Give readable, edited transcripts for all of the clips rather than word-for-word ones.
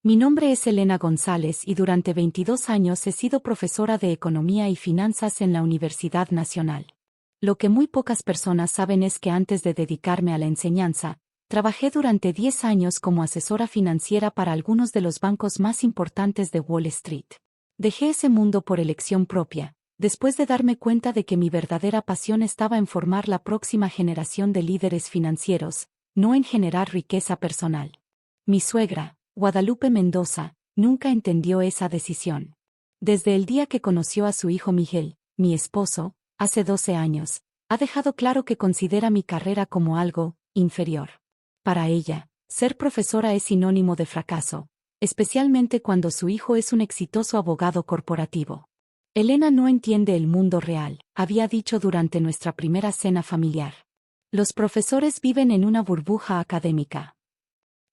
Mi nombre es Elena González y durante 22 años he sido profesora de Economía y Finanzas en la Universidad Nacional. Lo que muy pocas personas saben es que antes de dedicarme a la enseñanza, trabajé durante 10 años como asesora financiera para algunos de los bancos más importantes de Wall Street. Dejé ese mundo por elección propia, después de darme cuenta de que mi verdadera pasión estaba en formar la próxima generación de líderes financieros, no en generar riqueza personal. Mi suegra, Guadalupe Mendoza, nunca entendió esa decisión. Desde el día que conoció a su hijo Miguel, mi esposo, hace 12 años, ha dejado claro que considera mi carrera como algo inferior. Para ella, ser profesora es sinónimo de fracaso, especialmente cuando su hijo es un exitoso abogado corporativo. Elena no entiende el mundo real, había dicho durante nuestra primera cena familiar. Los profesores viven en una burbuja académica.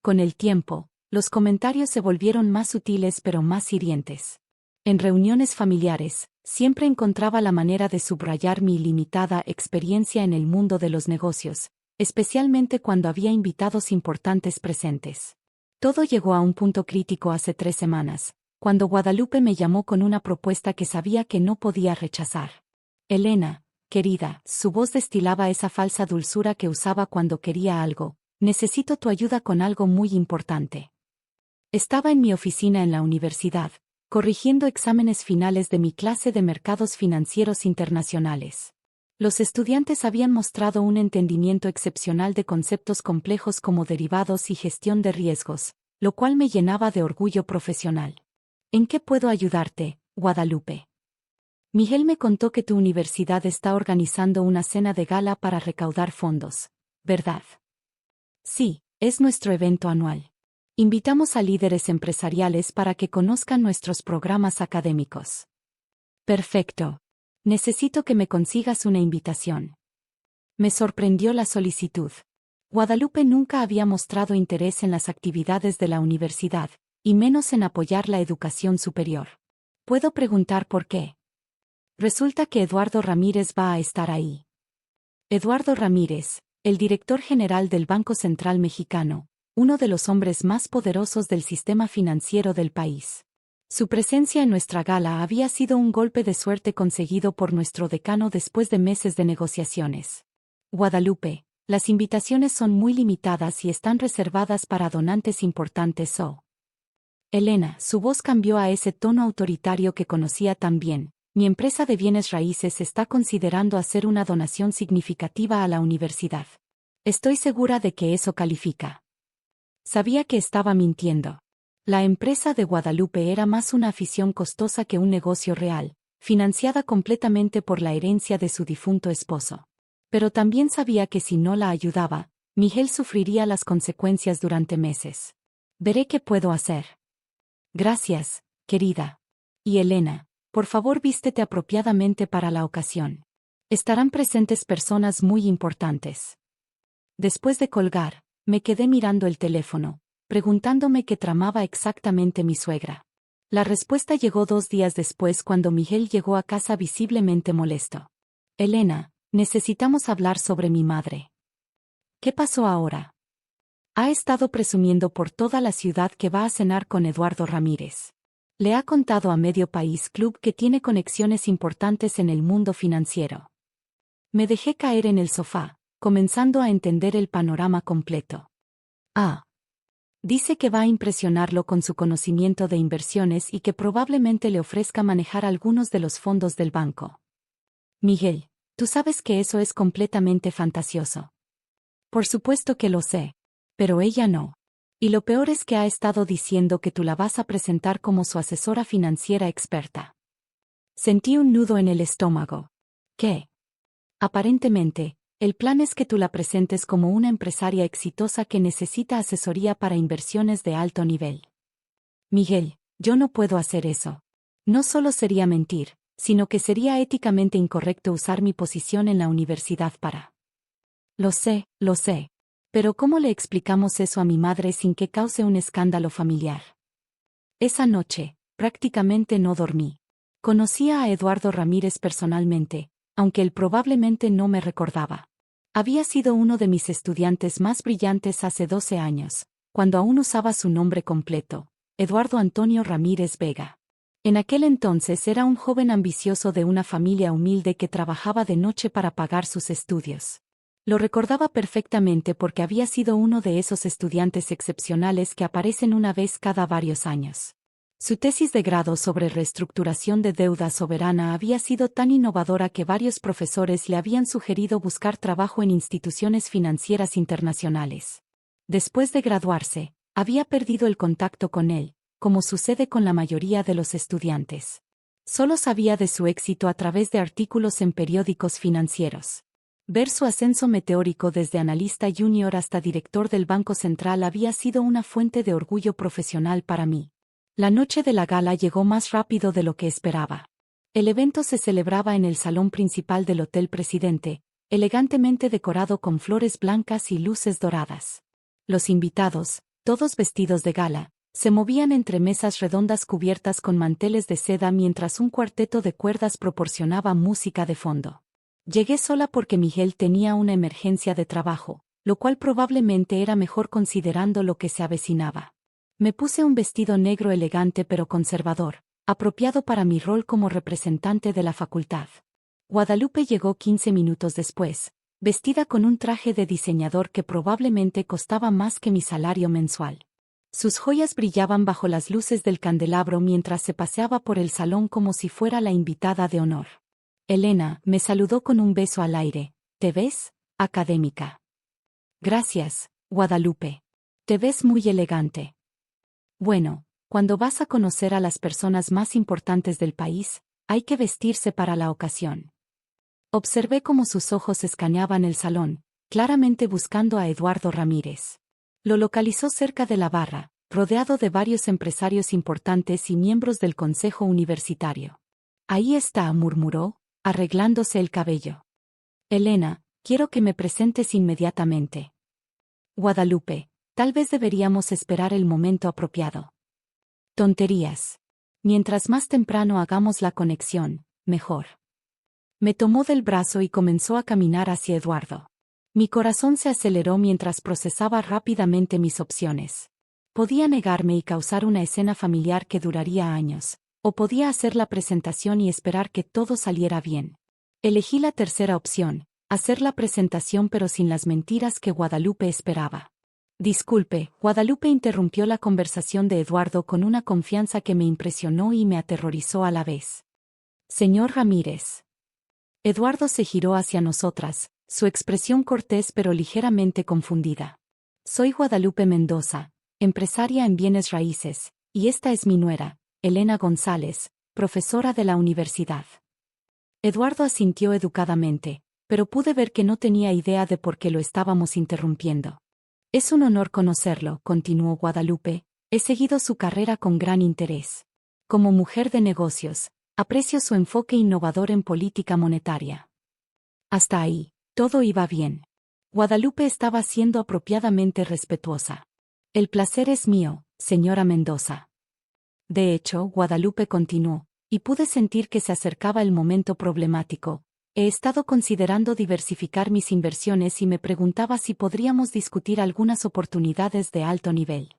Con el tiempo, los comentarios se volvieron más sutiles pero más hirientes. En reuniones familiares, siempre encontraba la manera de subrayar mi ilimitada experiencia en el mundo de los negocios, especialmente cuando había invitados importantes presentes. Todo llegó a un punto crítico hace 3 semanas, cuando Guadalupe me llamó con una propuesta que sabía que no podía rechazar. Elena, querida, su voz destilaba esa falsa dulzura que usaba cuando quería algo. Necesito tu ayuda con algo muy importante. Estaba en mi oficina en la universidad, corrigiendo exámenes finales de mi clase de mercados financieros internacionales. Los estudiantes habían mostrado un entendimiento excepcional de conceptos complejos como derivados y gestión de riesgos, lo cual me llenaba de orgullo profesional. ¿En qué puedo ayudarte, Guadalupe? Miguel me contó que tu universidad está organizando una cena de gala para recaudar fondos, ¿verdad? Sí, es nuestro evento anual. Invitamos a líderes empresariales para que conozcan nuestros programas académicos. Perfecto. Necesito que me consigas una invitación. Me sorprendió la solicitud. Guadalupe nunca había mostrado interés en las actividades de la universidad, y menos en apoyar la educación superior. ¿Puedo preguntar por qué? Resulta que Eduardo Ramírez va a estar ahí. Eduardo Ramírez, el director general del Banco Central Mexicano, uno de los hombres más poderosos del sistema financiero del país. Su presencia en nuestra gala había sido un golpe de suerte conseguido por nuestro decano después de meses de negociaciones. Guadalupe, las invitaciones son muy limitadas y están reservadas para donantes importantes o... Elena, su voz cambió a ese tono autoritario que conocía tan bien. Mi empresa de bienes raíces está considerando hacer una donación significativa a la universidad. Estoy segura de que eso califica. Sabía que estaba mintiendo. La empresa de Guadalupe era más una afición costosa que un negocio real, financiada completamente por la herencia de su difunto esposo. Pero también sabía que si no la ayudaba, Miguel sufriría las consecuencias durante meses. Veré qué puedo hacer. Gracias, querida. Y Elena, por favor vístete apropiadamente para la ocasión. Estarán presentes personas muy importantes. Después de colgar, me quedé mirando el teléfono, preguntándome qué tramaba exactamente mi suegra. La respuesta llegó 2 días después cuando Miguel llegó a casa visiblemente molesto. Elena, necesitamos hablar sobre mi madre. ¿Qué pasó ahora? Ha estado presumiendo por toda la ciudad que va a cenar con Eduardo Ramírez. Le ha contado a Medio País Club que tiene conexiones importantes en el mundo financiero. Me dejé caer en el sofá, comenzando a entender el panorama completo. Dice que va a impresionarlo con su conocimiento de inversiones y que probablemente le ofrezca manejar algunos de los fondos del banco. Miguel, tú sabes que eso es completamente fantasioso. Por supuesto que lo sé, pero ella no. Y lo peor es que ha estado diciendo que tú la vas a presentar como su asesora financiera experta. Sentí un nudo en el estómago. ¿Qué? Aparentemente, el plan es que tú la presentes como una empresaria exitosa que necesita asesoría para inversiones de alto nivel. Miguel, yo no puedo hacer eso. No solo sería mentir, sino que sería éticamente incorrecto usar mi posición en la universidad para... Lo sé. Pero ¿cómo le explicamos eso a mi madre sin que cause un escándalo familiar? Esa noche, prácticamente no dormí. Conocía a Eduardo Ramírez personalmente, aunque él probablemente no me recordaba. Había sido uno de mis estudiantes más brillantes hace 12 años, cuando aún usaba su nombre completo, Eduardo Antonio Ramírez Vega. En aquel entonces era un joven ambicioso de una familia humilde que trabajaba de noche para pagar sus estudios. Lo recordaba perfectamente porque había sido uno de esos estudiantes excepcionales que aparecen una vez cada varios años. Su tesis de grado sobre reestructuración de deuda soberana había sido tan innovadora que varios profesores le habían sugerido buscar trabajo en instituciones financieras internacionales. Después de graduarse, había perdido el contacto con él, como sucede con la mayoría de los estudiantes. Solo sabía de su éxito a través de artículos en periódicos financieros. Ver su ascenso meteórico desde analista junior hasta director del Banco Central había sido una fuente de orgullo profesional para mí. La noche de la gala llegó más rápido de lo que esperaba. El evento se celebraba en el salón principal del Hotel Presidente, elegantemente decorado con flores blancas y luces doradas. Los invitados, todos vestidos de gala, se movían entre mesas redondas cubiertas con manteles de seda mientras un cuarteto de cuerdas proporcionaba música de fondo. Llegué sola porque Miguel tenía una emergencia de trabajo, lo cual probablemente era mejor considerando lo que se avecinaba. Me puse un vestido negro elegante pero conservador, apropiado para mi rol como representante de la facultad. Guadalupe llegó 15 minutos después, vestida con un traje de diseñador que probablemente costaba más que mi salario mensual. Sus joyas brillaban bajo las luces del candelabro mientras se paseaba por el salón como si fuera la invitada de honor. Elena me saludó con un beso al aire. ¿Te ves, académica? Gracias, Guadalupe. Te ves muy elegante. Bueno, cuando vas a conocer a las personas más importantes del país, hay que vestirse para la ocasión. Observé cómo sus ojos escaneaban el salón, claramente buscando a Eduardo Ramírez. Lo localizó cerca de la barra, rodeado de varios empresarios importantes y miembros del consejo universitario. Ahí está, murmuró, arreglándose el cabello. Elena, quiero que me presentes inmediatamente. Guadalupe, tal vez deberíamos esperar el momento apropiado. Tonterías. Mientras más temprano hagamos la conexión, mejor. Me tomó del brazo y comenzó a caminar hacia Eduardo. Mi corazón se aceleró mientras procesaba rápidamente mis opciones. Podía negarme y causar una escena familiar que duraría años, o podía hacer la presentación y esperar que todo saliera bien. Elegí la tercera opción, hacer la presentación pero sin las mentiras que Guadalupe esperaba. Disculpe, Guadalupe interrumpió la conversación de Eduardo con una confianza que me impresionó y me aterrorizó a la vez. Señor Ramírez. Eduardo se giró hacia nosotras, su expresión cortés pero ligeramente confundida. Soy Guadalupe Mendoza, empresaria en bienes raíces, y esta es mi nuera, Elena González, profesora de la universidad. Eduardo asintió educadamente, pero pude ver que no tenía idea de por qué lo estábamos interrumpiendo. Es un honor conocerlo, continuó Guadalupe, he seguido su carrera con gran interés. Como mujer de negocios, aprecio su enfoque innovador en política monetaria. Hasta ahí, todo iba bien. Guadalupe estaba siendo apropiadamente respetuosa. El placer es mío, señora Mendoza. De hecho, Guadalupe continuó, y pude sentir que se acercaba el momento problemático. He estado considerando diversificar mis inversiones y me preguntaba si podríamos discutir algunas oportunidades de alto nivel.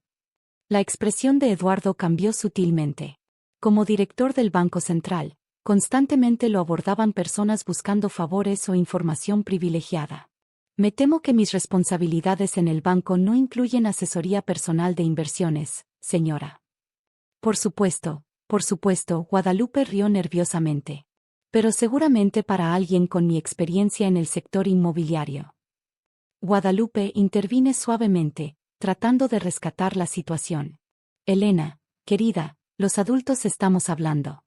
La expresión de Eduardo cambió sutilmente. Como director del Banco Central, constantemente lo abordaban personas buscando favores o información privilegiada. Me temo que mis responsabilidades en el banco no incluyen asesoría personal de inversiones, señora. Por supuesto, Guadalupe rió nerviosamente. Pero seguramente para alguien con mi experiencia en el sector inmobiliario. Guadalupe intervine suavemente, tratando de rescatar la situación. Elena, querida, los adultos estamos hablando.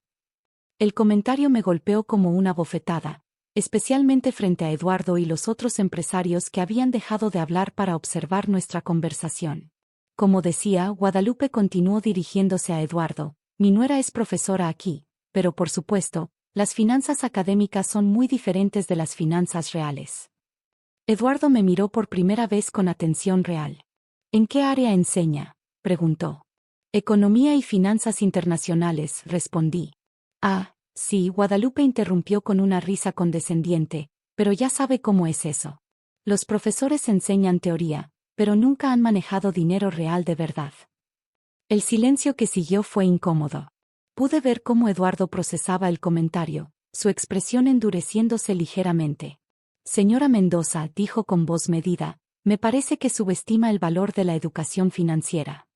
El comentario me golpeó como una bofetada, especialmente frente a Eduardo y los otros empresarios que habían dejado de hablar para observar nuestra conversación. Como decía, Guadalupe continuó dirigiéndose a Eduardo, mi nuera es profesora aquí, pero por supuesto, las finanzas académicas son muy diferentes de las finanzas reales. Eduardo me miró por primera vez con atención real. ¿En qué área enseña?, preguntó. Economía y finanzas internacionales, respondí. Ah, sí, Guadalupe interrumpió con una risa condescendiente, pero ya sabe cómo es eso. Los profesores enseñan teoría, pero nunca han manejado dinero real de verdad. El silencio que siguió fue incómodo. Pude ver cómo Eduardo procesaba el comentario, su expresión endureciéndose ligeramente. Señora Mendoza, dijo con voz medida, me parece que subestima el valor de la educación financiera.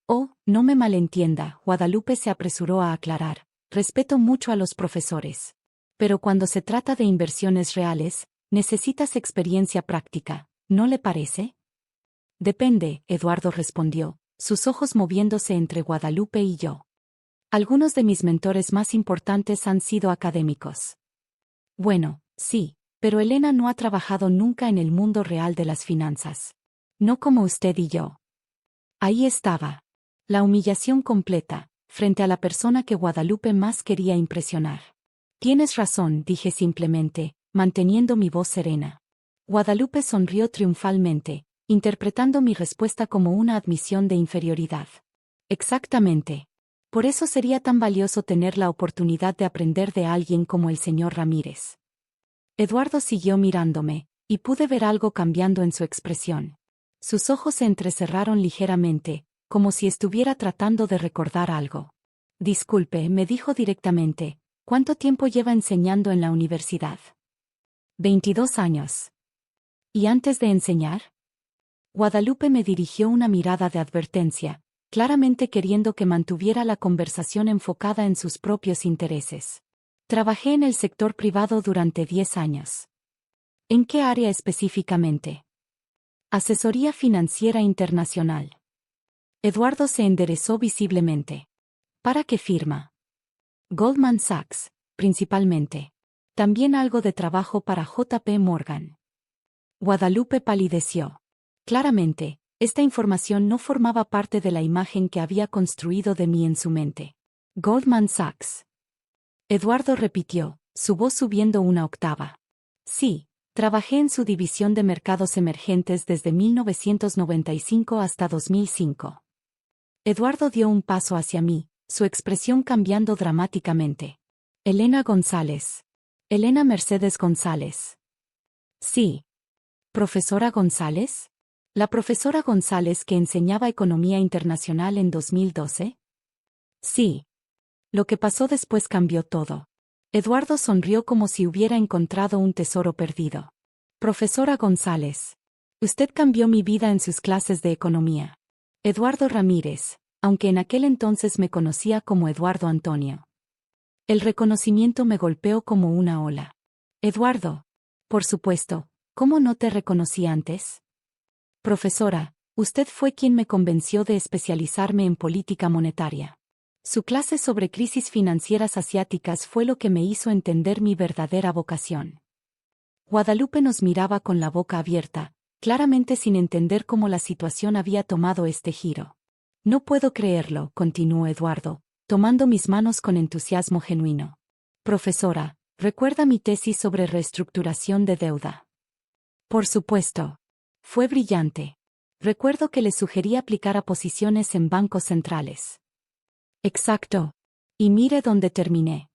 Oh, no me malentienda, Guadalupe se apresuró a aclarar. Respeto mucho a los profesores. Pero cuando se trata de inversiones reales, necesitas experiencia práctica, ¿no le parece? Depende, Eduardo respondió, sus ojos moviéndose entre Guadalupe y yo. Algunos de mis mentores más importantes han sido académicos. Bueno, sí, pero Elena no ha trabajado nunca en el mundo real de las finanzas. No como usted y yo. Ahí estaba. La humillación completa, frente a la persona que Guadalupe más quería impresionar. Tienes razón, dije simplemente, manteniendo mi voz serena. Guadalupe sonrió triunfalmente, interpretando mi respuesta como una admisión de inferioridad. Exactamente. Por eso sería tan valioso tener la oportunidad de aprender de alguien como el señor Ramírez. Eduardo siguió mirándome, y pude ver algo cambiando en su expresión. Sus ojos se entrecerraron ligeramente, como si estuviera tratando de recordar algo. Disculpe, me dijo directamente, ¿cuánto tiempo lleva enseñando en la universidad? 22 años. ¿Y antes de enseñar? Guadalupe me dirigió una mirada de advertencia, claramente queriendo que mantuviera la conversación enfocada en sus propios intereses. Trabajé en el sector privado durante 10 años. ¿En qué área específicamente? Asesoría financiera internacional. Eduardo se enderezó visiblemente. ¿Para qué firma? Goldman Sachs, principalmente. También algo de trabajo para JP Morgan. Guadalupe palideció. Claramente, esta información no formaba parte de la imagen que había construido de mí en su mente. Goldman Sachs. Eduardo repitió, su voz subiendo una octava. Sí, trabajé en su división de mercados emergentes desde 1995 hasta 2005. Eduardo dio un paso hacia mí, su expresión cambiando dramáticamente. Elena González. Elena Mercedes González. Sí. ¿Profesora González? ¿La profesora González que enseñaba Economía Internacional en 2012? Sí. Lo que pasó después cambió todo. Eduardo sonrió como si hubiera encontrado un tesoro perdido. Profesora González. Usted cambió mi vida en sus clases de economía. Eduardo Ramírez, aunque en aquel entonces me conocía como Eduardo Antonio. El reconocimiento me golpeó como una ola. Eduardo. Por supuesto, ¿cómo no te reconocí antes? Profesora, usted fue quien me convenció de especializarme en política monetaria. Su clase sobre crisis financieras asiáticas fue lo que me hizo entender mi verdadera vocación. Guadalupe nos miraba con la boca abierta, claramente sin entender cómo la situación había tomado este giro. No puedo creerlo, continuó Eduardo, tomando mis manos con entusiasmo genuino. Profesora, ¿recuerda mi tesis sobre reestructuración de deuda? Por supuesto. Fue brillante. Recuerdo que le sugerí aplicar a posiciones en bancos centrales. Exacto. Y mire dónde terminé.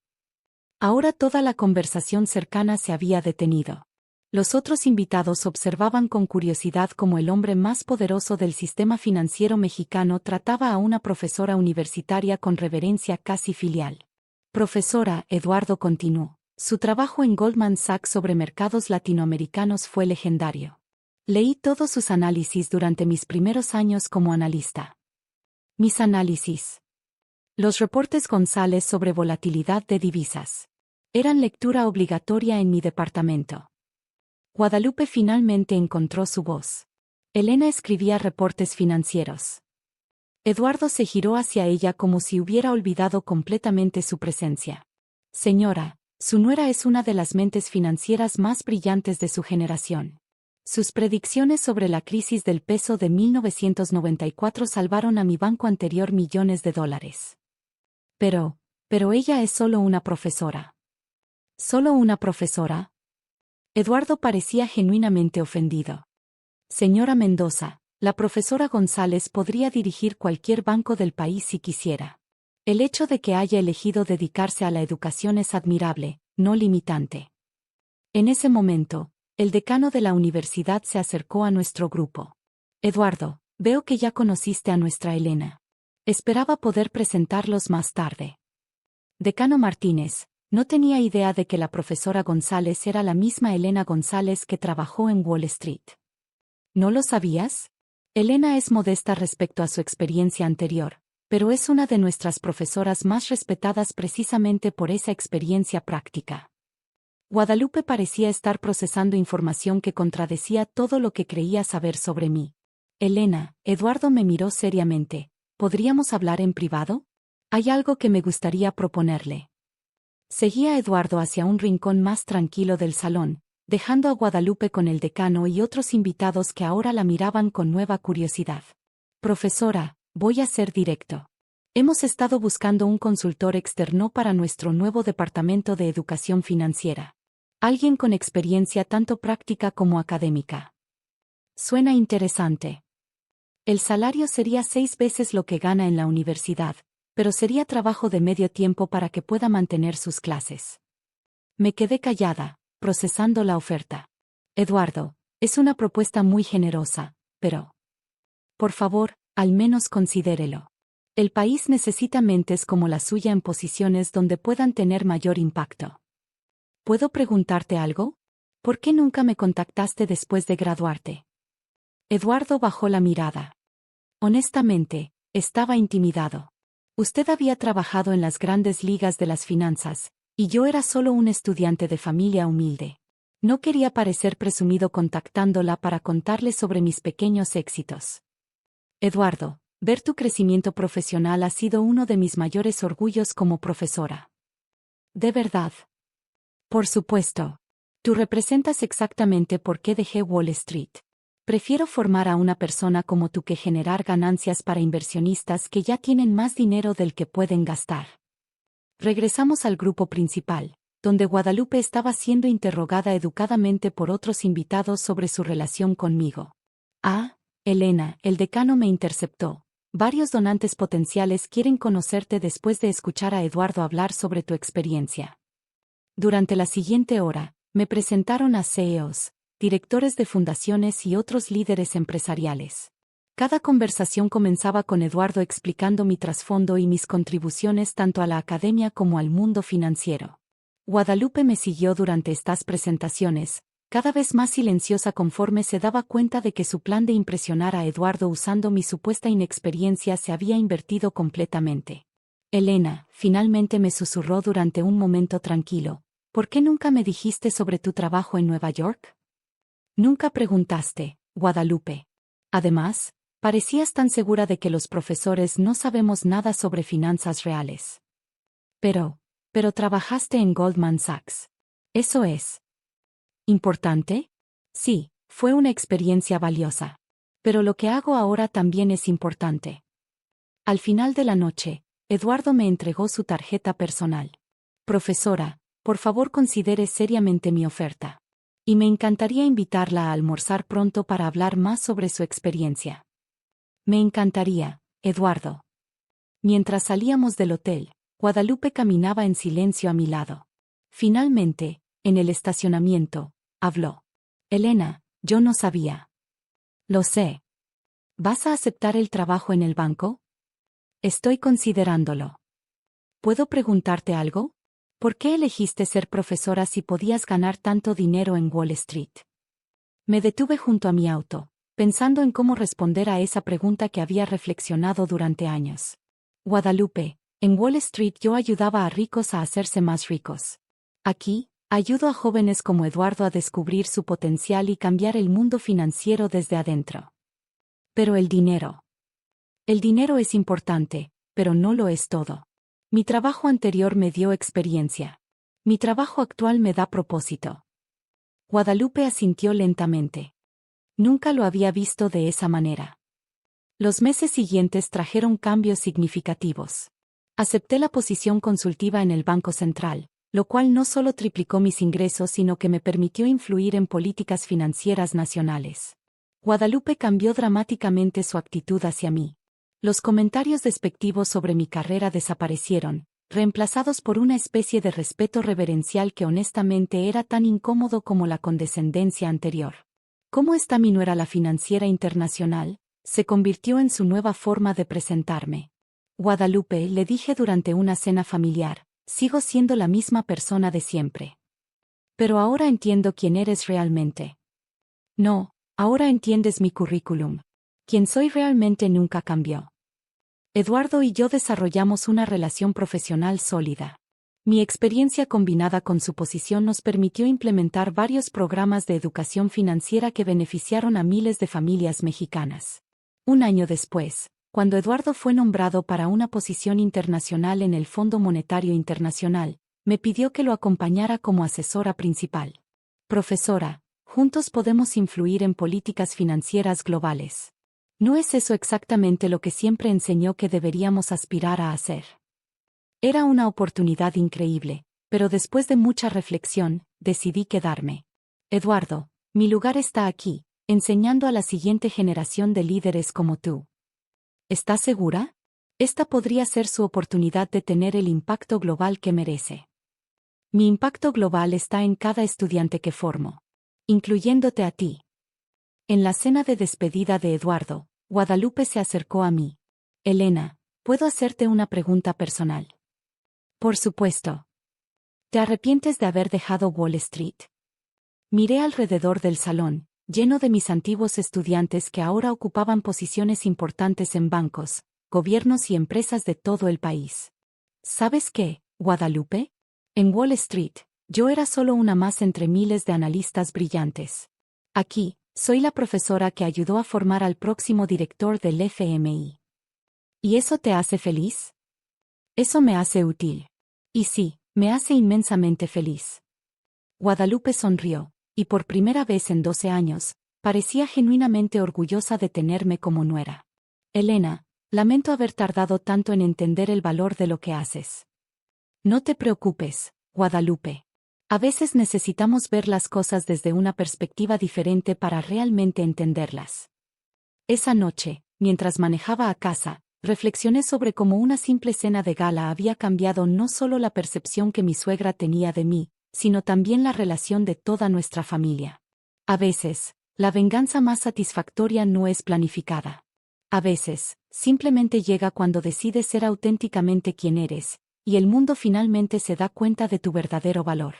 Ahora toda la conversación cercana se había detenido. Los otros invitados observaban con curiosidad cómo el hombre más poderoso del sistema financiero mexicano trataba a una profesora universitaria con reverencia casi filial. Profesora, Eduardo continuó, su trabajo en Goldman Sachs sobre mercados latinoamericanos fue legendario. Leí todos sus análisis durante mis primeros años como analista. Mis análisis. Los reportes González sobre volatilidad de divisas. Eran lectura obligatoria en mi departamento. Guadalupe finalmente encontró su voz. Elena escribía reportes financieros. Eduardo se giró hacia ella como si hubiera olvidado completamente su presencia. Señora, su nuera es una de las mentes financieras más brillantes de su generación. Sus predicciones sobre la crisis del peso de 1994 salvaron a mi banco anterior millones de dólares. Pero ella es solo una profesora. ¿Solo una profesora? Eduardo parecía genuinamente ofendido. Señora Mendoza, la profesora González podría dirigir cualquier banco del país si quisiera. El hecho de que haya elegido dedicarse a la educación es admirable, no limitante. En ese momento, el decano de la universidad se acercó a nuestro grupo. Eduardo, veo que ya conociste a nuestra Elena. Esperaba poder presentarlos más tarde. Decano Martínez, no tenía idea de que la profesora González era la misma Elena González que trabajó en Wall Street. ¿No lo sabías? Elena es modesta respecto a su experiencia anterior, pero es una de nuestras profesoras más respetadas precisamente por esa experiencia práctica. Guadalupe parecía estar procesando información que contradecía todo lo que creía saber sobre mí. Elena, Eduardo me miró seriamente. ¿Podríamos hablar en privado? Hay algo que me gustaría proponerle. Seguía a Eduardo hacia un rincón más tranquilo del salón, dejando a Guadalupe con el decano y otros invitados que ahora la miraban con nueva curiosidad. Profesora, voy a ser directo. Hemos estado buscando un consultor externo para nuestro nuevo departamento de educación financiera. Alguien con experiencia tanto práctica como académica. Suena interesante. El salario sería 6 veces lo que gana en la universidad, pero sería trabajo de medio tiempo para que pueda mantener sus clases. Me quedé callada, procesando la oferta. Eduardo, es una propuesta muy generosa, pero... Por favor, al menos considérelo. El país necesita mentes como la suya en posiciones donde puedan tener mayor impacto. ¿Puedo preguntarte algo? ¿Por qué nunca me contactaste después de graduarte? Eduardo bajó la mirada. Honestamente, estaba intimidado. Usted había trabajado en las grandes ligas de las finanzas, y yo era solo un estudiante de familia humilde. No quería parecer presumido contactándola para contarle sobre mis pequeños éxitos. Eduardo, ver tu crecimiento profesional ha sido uno de mis mayores orgullos como profesora. ¿De verdad? Por supuesto. Tú representas exactamente por qué dejé Wall Street. Prefiero formar a una persona como tú que generar ganancias para inversionistas que ya tienen más dinero del que pueden gastar. Regresamos al grupo principal, donde Guadalupe estaba siendo interrogada educadamente por otros invitados sobre su relación conmigo. Ah, Elena, el decano me interceptó. Varios donantes potenciales quieren conocerte después de escuchar a Eduardo hablar sobre tu experiencia. Durante la siguiente hora, me presentaron a CEOs, directores de fundaciones y otros líderes empresariales. Cada conversación comenzaba con Eduardo explicando mi trasfondo y mis contribuciones tanto a la academia como al mundo financiero. Guadalupe me siguió durante estas presentaciones, cada vez más silenciosa conforme se daba cuenta de que su plan de impresionar a Eduardo usando mi supuesta inexperiencia se había invertido completamente. Elena, finalmente me susurró durante un momento tranquilo, ¿por qué nunca me dijiste sobre tu trabajo en Nueva York? Nunca preguntaste, Guadalupe. Además, parecías tan segura de que los profesores no sabemos nada sobre finanzas reales. Pero trabajaste en Goldman Sachs. ¿Eso es importante? Sí, fue una experiencia valiosa. Pero lo que hago ahora también es importante. Al final de la noche, Eduardo me entregó su tarjeta personal. Profesora, por favor considere seriamente mi oferta. Y me encantaría invitarla a almorzar pronto para hablar más sobre su experiencia. Me encantaría, Eduardo. Mientras salíamos del hotel, Guadalupe caminaba en silencio a mi lado. Finalmente, en el estacionamiento, habló. Elena, yo no sabía. Lo sé. ¿Vas a aceptar el trabajo en el banco? Estoy considerándolo. ¿Puedo preguntarte algo? ¿Por qué elegiste ser profesora si podías ganar tanto dinero en Wall Street? Me detuve junto a mi auto, pensando en cómo responder a esa pregunta que había reflexionado durante años. Guadalupe, en Wall Street yo ayudaba a ricos a hacerse más ricos. Aquí, ayudo a jóvenes como Eduardo a descubrir su potencial y cambiar el mundo financiero desde adentro. Pero el dinero. El dinero es importante, pero no lo es todo. Mi trabajo anterior me dio experiencia. Mi trabajo actual me da propósito. Guadalupe asintió lentamente. Nunca lo había visto de esa manera. Los meses siguientes trajeron cambios significativos. Acepté la posición consultiva en el Banco Central, lo cual no solo triplicó mis ingresos sino que me permitió influir en políticas financieras nacionales. Guadalupe cambió dramáticamente su actitud hacia mí. Los comentarios despectivos sobre mi carrera desaparecieron, reemplazados por una especie de respeto reverencial que honestamente era tan incómodo como la condescendencia anterior. ¿Cómo está mi nuera la financiera internacional? Se convirtió en su nueva forma de presentarme. Guadalupe, le dije durante una cena familiar, sigo siendo la misma persona de siempre. Pero ahora entiendo quién eres realmente. No, ahora entiendes mi currículum. Quien soy realmente nunca cambió. Eduardo y yo desarrollamos una relación profesional sólida. Mi experiencia combinada con su posición nos permitió implementar varios programas de educación financiera que beneficiaron a miles de familias mexicanas. Un año después, cuando Eduardo fue nombrado para una posición internacional en el Fondo Monetario Internacional, me pidió que lo acompañara como asesora principal. Profesora, juntos podemos influir en políticas financieras globales. ¿No es eso exactamente lo que siempre enseñó que deberíamos aspirar a hacer? Era una oportunidad increíble, pero después de mucha reflexión, decidí quedarme. Eduardo, mi lugar está aquí, enseñando a la siguiente generación de líderes como tú. ¿Estás segura? Esta podría ser su oportunidad de tener el impacto global que merece. Mi impacto global está en cada estudiante que formo, incluyéndote a ti. En la cena de despedida de Eduardo, Guadalupe se acercó a mí. Elena, ¿puedo hacerte una pregunta personal? Por supuesto. ¿Te arrepientes de haber dejado Wall Street? Miré alrededor del salón, lleno de mis antiguos estudiantes que ahora ocupaban posiciones importantes en bancos, gobiernos y empresas de todo el país. ¿Sabes qué, Guadalupe? En Wall Street, yo era solo una más entre miles de analistas brillantes. Aquí, soy la profesora que ayudó a formar al próximo director del FMI. ¿Y eso te hace feliz? Eso me hace útil. Y sí, me hace inmensamente feliz. Guadalupe sonrió, y por primera vez en 12 años, parecía genuinamente orgullosa de tenerme como nuera. Elena, lamento haber tardado tanto en entender el valor de lo que haces. No te preocupes, Guadalupe. A veces necesitamos ver las cosas desde una perspectiva diferente para realmente entenderlas. Esa noche, mientras manejaba a casa, reflexioné sobre cómo una simple cena de gala había cambiado no solo la percepción que mi suegra tenía de mí, sino también la relación de toda nuestra familia. A veces, la venganza más satisfactoria no es planificada. A veces, simplemente llega cuando decides ser auténticamente quien eres, y el mundo finalmente se da cuenta de tu verdadero valor.